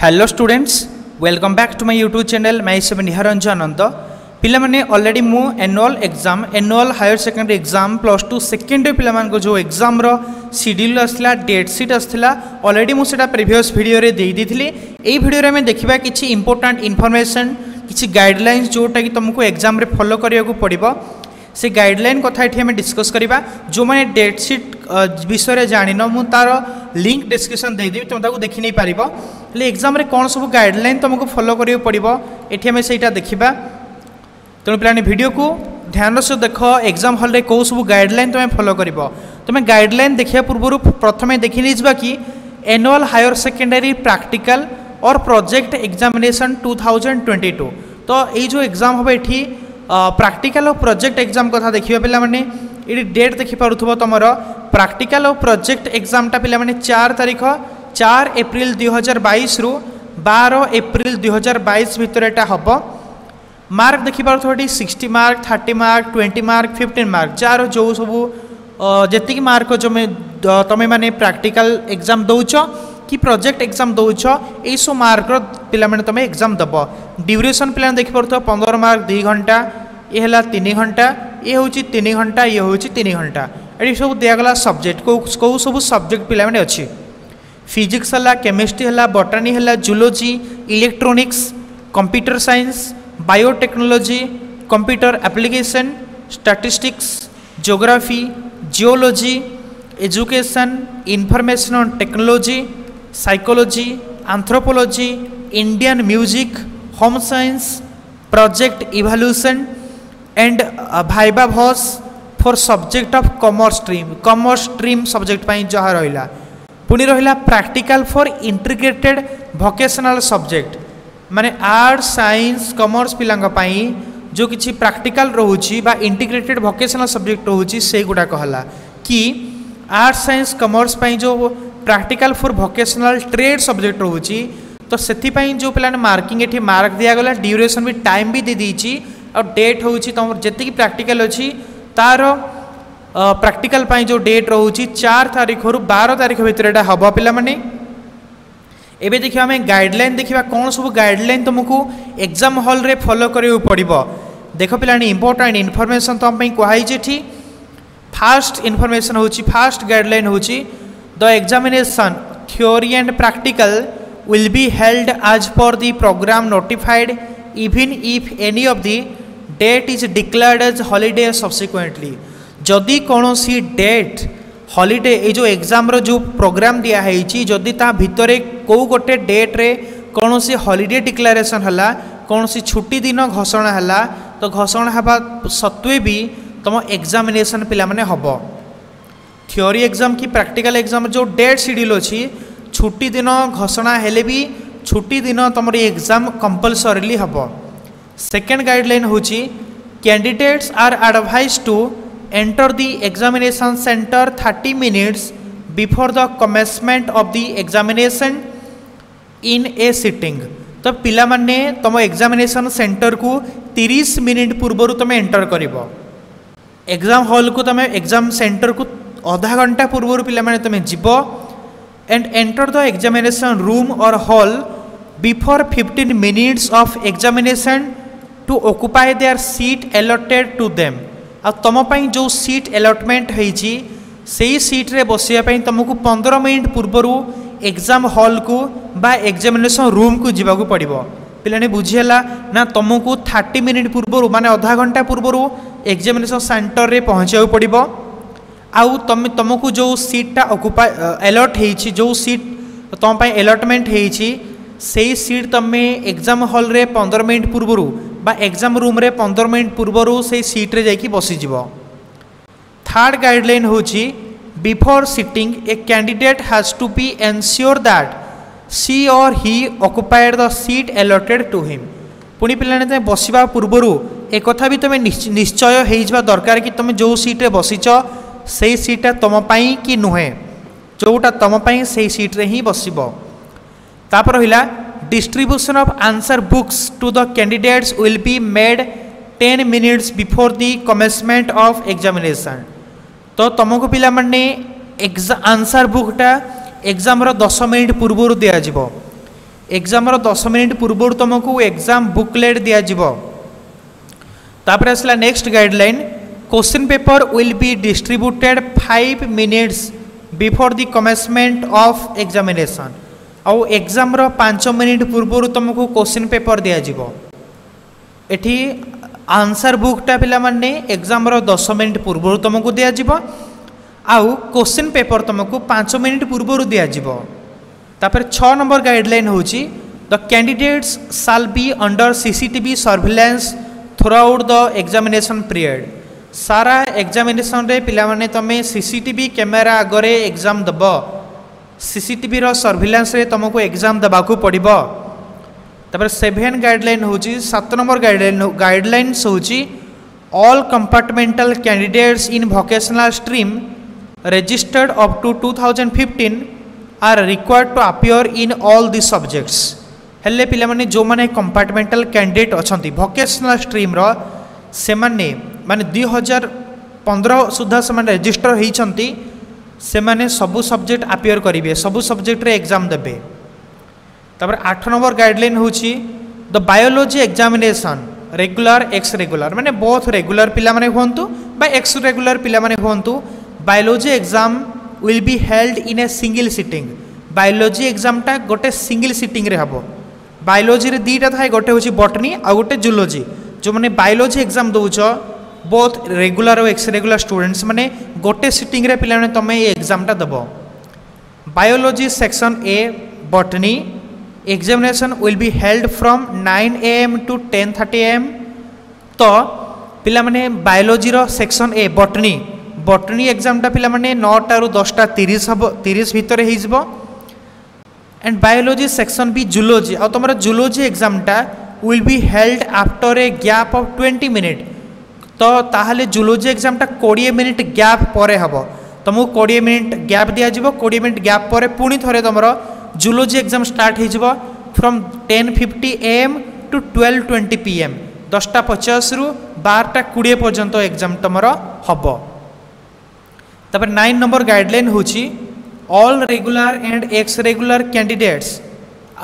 Hello students, welcome back to my YouTube channel माय सेवन निहारंजन अनंत। पिला माने ऑलरेडी मु annual higher secondary exam plus two second पिला मान को जो एग्जाम रो शेड्यूल आसला डेट सीट आसला ऑलरेडी मु सेटा प्रीवियस वीडियो रे देई दिथिली। एई वीडियो रे मैं देखिबा किछि इंपोर्टेंट इन्फॉर्मेशन किछि गाइडलाइंस जोटा कि तुमको एग्जाम रे फॉलो करिया को पड़िबो। से गाइडलाइन कथा एठी हमें डिस्कस करिबा। जो माने डेट सीट विषय रे जानिनो मु तार लिंक डिस्क्रिप्शन दे देबी, तुम ताको देखि नै पारिबो। ले एग्जाम रे कोन सब गाइडलाइन तुमको फॉलो करियो पड़िबो एठी हमें सेटा देखिबा। तेणु पिलाने वीडियो को ध्यान से देख। एग्जाम हॉल रे कौ सब गाइडलाइन तुम फॉलो करिबो। तुम गाइडलाइन देखिया पूर्व प्रथमे देखि नै जिबा कि एनुअल हायर सेकेंडरी प्रैक्टिकल और प्रोजेक्ट एग्जामिनेशन 2022। तो ये जो एग्जाम हम ये प्रैक्टिकल और प्रोजेक्ट एग्जाम कथा देखिए पिला माने ये डेट देखि पारुथबो। तुमर प्रैक्टिकल और प्रोजेक्ट एग्जामटा पिला माने 4 एप्रिल 2022 रु 12 एप्रिल 2022 भितर एटा हबो। मार्क देखि पारुथबो 60 mark 30 mark 20 mark 15 mark jar जो सब जेतिक मार्क जो तमे माने प्रैक्टिकल एग्जाम दउछ कि प्रोजेक्ट एग्जाम दउछ ए सो मार्क पिला माने तमे एग्जाम दबो। ड्यूरेशन पिला देखि पारुथबो 15 मार्क 2 घंटा, ये है 3 घंटा, ये हूँ 3 घंटा, ये हूँ 3 घंटा। ये सब दिगला सब्जेक्ट कौ सब सब्जेक्ट पिला माने अछि। फिजिक्स है, केमिस्ट्री है, बॉटनी है, zoology, electronics, computer science, biotechnology, computer application, statistics, geography, geology, education, information on technology, psychology, anthropology, Indian music, home science, project evaluation and viva voce for subject of commerce stream subject पाई जहाँ रहिला। पुणी रहिला practical for integrated vocational subject माने art science commerce पिलांग पाई जो किछि प्रैक्टिकल रहउछि बा इंटीग्रेटेड वोकेशनल सब्जेक्ट रहउछि से गुडा कहला कि आर्ट साइंस कॉमर्स पाई जो practical for vocational trade subject रहउछि। तो सेथि पाई जो पिलाने मार्किंग एठी मार्क दिया गला, ड्यूरेशन भी टाइम भी दे दीची और डेट होउछि तुम जेति की प्रैक्टिकल अछि तार प्रैक्टिकल पाई जो डेट रहउछि 4 तारिख रु 12 तारिख भितर एटा हबो। पिला माने एबे देखिबा हमें गाइडलाइन देखिबा कोन सब गाइडलाइन तुमको एग्जाम हॉल रे फॉलो करियो पड़िबो। देखो पिलाने इंपोर्टेंट इन्फॉर्मेशन तुम पई कहै जेठी। फर्स्ट इन्फॉर्मेशन होउछि, फर्स्ट गाइडलाइन होउछि the examination theory and practical will be held as per the program notified even if any of the date is declared as holiday subsequently। जदि कौन सी डेट हॉलीडे ये जो एग्जाम रो जो programme दिया है जदि ता भितरे कौ गोटे डेट रे कौन सी हॉलीडे डिक्लेरेशन हला, कौन सी छुट्टी दिन घोषणा हला, तो घोषणा हवा सत्वे भी तुम एग्जामिनेशन पिला माने हबो। थ्योरी एग्जाम की प्रैक्टिकल एग्जाम जो डेट शेड्यूल अछि छुट्टी दिन घोषणा हेले भी छुट्टी दिन तुम एग्जाम कंपलसरीली हम। सेकेंड गाइडलाइन होची candidates are advised to enter the examination centre 30 minutes before the commencement of the examination in a sitting. तो पिला माने तुम एग्जामिनेशन सेंटर को 30 मिनिट पूर्व तुम एंटर करिवो। एग्जाम हॉल को तुम एग्जाम सेंटर को आधा घंटा पूर्व पिला माने तुम जिवो and enter the examination room or hall before 15 minutes of examination to occupy their seat allotted to them। आ तुम पाई जो सीट अलॉटमेंट होईची सेही सीट रे बसिया पाई तुमको 15 मिनिट पूर्व एग्जाम हॉल को बा एग्जामिनेशन रूम को जीवाकू पड़िबो। पिलाने बुझियला ना तुमको 30 मिनिट पूर्व माने आधा घंटा पूर्व एग्जामिनेशन सेंटर रे पहुंचाऊ पड़िबो। आउ तुमको जो सीटा ऑक्युपाई अलॉट होईची जो सीट तुम पाई अलॉटमेंट होईची सेही सीट तुम एग्जाम हॉल रे 15 मिनिट पूर्व बा एग्जाम रूम रे 15 मिनिट पूर्व से सीट रे जाकी बसी जिवो। थर्ड गाइडलाइन होची before sitting a candidate has to be ensure that she or he occupied the seat allotted to him. पुणी पिलाने तुम बसिबा पूर्व एक कथा भी तुम निश्चय हो दरकार कि तुम जो सीट रे बसीच से सीटा तुम पाई कि नुहे, जोटा तुम पाई से सीट रे ही बसिबो। तापर रहिला distribution of answer books to the candidates will be made 10 minutes before the commencement of examination. तो तुमको पिला माने आंसर बुकटा एग्जाम रो 10 मिनिट पूर्व दिया जिवो। एग्जाम 10 मिनिट पूर्व तुमको एग्जाम बुकलेट दिज्व। तापर आसला next guideline, question paper will be distributed 5 minutes before the commencement of examination. आउ एग्जाम 5 मिनिट पूर्व तुमको क्वेश्चन पेपर दिज्व। एठी आंसर बुकटा पिला माने एग्जाम 10 मिनिट पूर्व तुमको दिज्व। आउ क्वेश्चन पेपर तुमको 5 मिनिट पूर्व दिज्व। तापर 6 नंबर गाइडलाइन होची, the candidates shall be under CCTV surveillance throughout the examination period. सारा एग्जामिनेशन रे पिला माने तमे सीसीटीवी कैमेरा आगरे एग्जाम दब। सीसीटीवी रो सर्विलांस रे तुमको एग्जाम दबाकू पड़िबो। तापर 7 गाइडलाइन होची, 7 नंबर गाइडलाइन्स होची, all compartmental candidates in vocational stream registered up to 2015 are required to appear in all the subjects. हेले पिला माने जो माने कंपार्टमेंटल कैंडिडेट अछंती वोकेशनल स्ट्रीम रो से माने 2015 सुधा से माने रजिस्टर होइछंती, से माने सबु सब्जेक्ट अपीयर करिवे, सबु सब्जेक्ट रे एग्जाम देबे। तापर 8 नंबर गाइडलाइन होची, the biology examination regular ex regular माने बोथ रेगुलर पिला माने होंतु बा एक्स रेगुलर पिला माने होंतु, biology exam will be held in a single sitting. Biology exam टा गोटे सिंगल सिटिंग रे हबो। बायोलॉजी रे दीटा थाए, गोटे होची बॉटनी आ गोटे जूलॉजी। जो माने बायोलॉजी एग्जाम दोउछो बोथ रेगुलर और एक्स रेगुलर स्टूडेंट्स माने गोटे सिटिंग रे पिला माने तमे ए एग्जाम टा दबो। Biology section A botany examination will be held from 9 AM to 10:30 AM। तो पिला माने बायोलॉजी रो section A botany botany exam टा पिला माने 9 टा रु 10:30 हबो, 30 भितर हिजबो। And biology section B zoology आ तमरा जूलॉजी एग्जाम टा will be held after a gap of 20 minute. तो ताहले जूलॉजी एग्जाम टा 20 मिनिट गैप परे हबो। तुमको 20 मिनिट गैप दिया जिवो। 20 मिनिट गैप परे पुणी थरे तमरा जूलॉजी एग्जाम स्टार्ट हिजबो फ्रॉम 10:50 AM to 12:20 PM। 10:50 रु 12:20 पर्यंत एग्जाम तमरा हबो। तापर 9 नंबर गाइडलाइन होची, all regular and ex regular candidates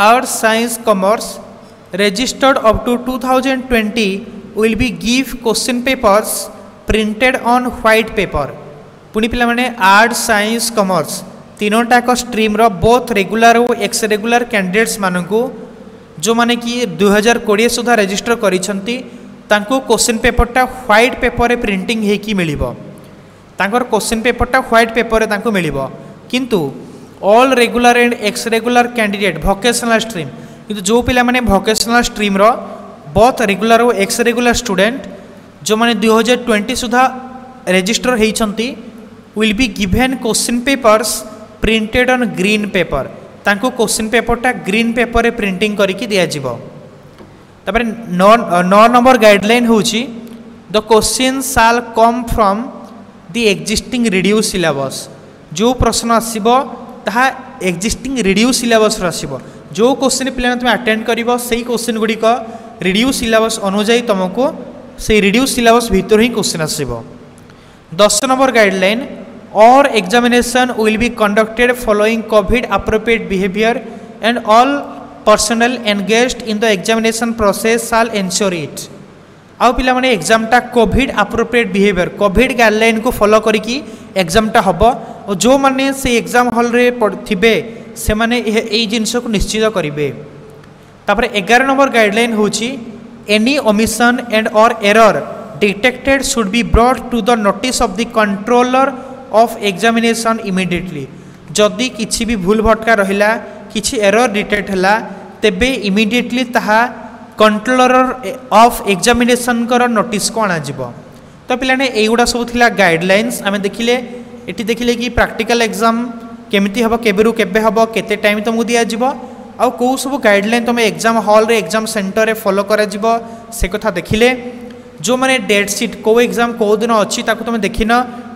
arts science commerce registered up to 2020 will be give question papers printed on white paper. पुणी पिला माने arts science commerce तीनोटा को स्ट्रीम रो बोथ रेगुलर और एक्स रेगुलर कैंडिडेट्स मानकू जो माने कि 2020 सुधा रजिस्टर करिसंती तांको क्वेश्चन पेपरटा व्हाइट पेपर रे प्रिंटिंग हेकी मिलिबो। तांकर क्वेश्चन पेपरटा व्हाइट पेपर रे तांको मिलिबो। किंतु all regular and ex regular candidate vocational stream, किंतु जो पिला माने वोकेशनल स्ट्रीम रो बोथ रेगुलर और एक्स रेगुलर स्टूडेंट जो माने 2020 सुधा रजिस्टर हेइछंती will be given question papers printed on green paper. तांको क्वेश्चन पेपरटा ग्रीन पेपर रे प्रिंटिंग करिकि दिया जिवो। तापर 9 नंबर गाइडलाइन होची, the question shall come from the existing reduce syllabus. जो प्रश्न आसीबो ताहा एक्जिस्टिंग रिड्यूस सिलेबस रो आसीबो। जो क्वेश्चन पिला तुम अटेंड करिवो सेही क्वेश्चन गुडी को रिड्यूस सिलेबस अनुसार तुमको से रिड्यूस सिलेबस भीतर ही क्वेश्चन आसीबो। 10 नंबर गाइडलाइन, और examination will be conducted following COVID appropriate behaviour and all personnel engaged in the examination process shall ensure it. आउ पिला माने एग्जामटा COVID appropriate behaviour COVID guideline को फॉलो करिकी एग्जामटा हबो। और जो माने से एग्जाम हॉल रे थिबे से माने एई जिंस को निश्चित करिवे। तापर 11 नंबर गाइडलाइन होची, any omission and or error detected should be brought to the notice of the controller of examination immediately. जदि किछि भी भूल भटका रहिला किछि एरर डिटेक्ट हला तेबे इमिडिएटली ताहा कंट्रोलर ऑफ एग्जामिनेशन कर नोटिस को आना जिवो। तो पिलाने एगुडा सब थिला गाइडलाइंस आमे देखिले। एटी देखिले कि प्रैक्टिकल एग्जाम केमिति हबो, केबेरु केबे हबो, केते टाइम तुमको दिया जिवो, आ को सब गाइडलाइन तुम एग्जाम हॉल रे एग्जाम सेंटर रे फॉलो करा जिवो से कथा देखिले। जो माने डेट शीट को एग्जाम को दिन अच्छी ताको तुम देखिन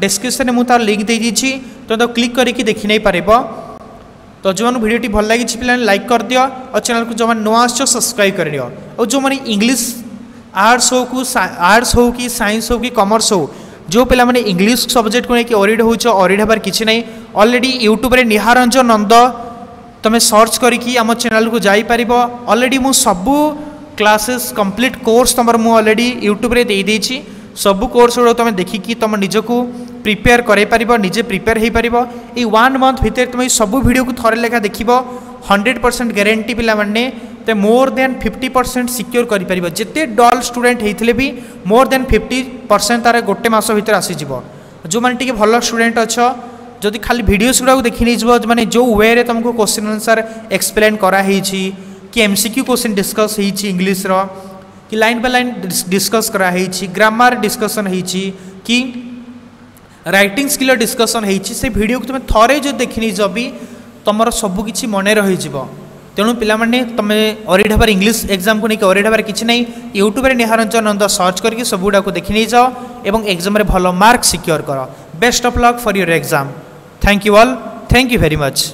डिस्क्रिप्शन में मुझे लिंक दे दीजिए तो क्लिक करके देखी नहीं पार। तो जो वीडियो भल लगी पे लाइक कर दियो और चैनल को जो नुआ आस सब्सक्राइब कर दियो। और जो मैंने इंग्लिश आर्ट्स हो कि साइंस हो कि कॉमर्स हो जो पिला माने इंग्लिश सब्जेक्ट को लेकिन ओरिड हो ओरिड हबार किसी नहीं। ऑलरेडी यूट्यूब रे निहारंजन नंद तुम्हें सर्च करके आम चैनल को जापर ऑलरेडी मु सबू क्लासेस कंप्लीट कोर्स तुम ऑलरेडी यूट्यूब रे दे देछि सबू कोर्स गुड़ा तुम देखिकी तुम निजक प्रिपेयर कर निजे प्रिपेयर हो पार ये 1 मंथ भितर तुम सब वीडियो को थरे लेखा देख 100% गारंटी पिला माने तो मोर देन 50% सिक्योर कर जिते डल स्टूडेंट होते भी मोर देन 50% तार गोटे मास भर आसीज जो मैंने टी भल स्टूडेंट अच्छा जदि खाली वीडियोस गुड़ा देखी नहीं माने जो वे रे तुमको क्वेश्चन आंसर एक्सप्लेन कराई कि एमसीक्यू क्वेश्चन डिस्कस होती इंग्लीश रो कि लाइन बाय लाइन डिस्कस कराई ग्रामर डिस्कसन होती कि राइटिंग स्किल डिस्कसन होती से वीडियो को तुम थरे जो देखनी भी तुम सबकि मन रही तेणु पिलाने तुम ओरिढाबार इंग्लीश एग्जाम को लेकिन ओरिढाबार किसी नहीं यूट्यूब रे निहारंजन नंद सर्च करके सब गुड़ा देखी नहीं जाओ और एग्जाम रे भल मार्क सिक्योर कर best of luck for your exam thank you all thank you very much.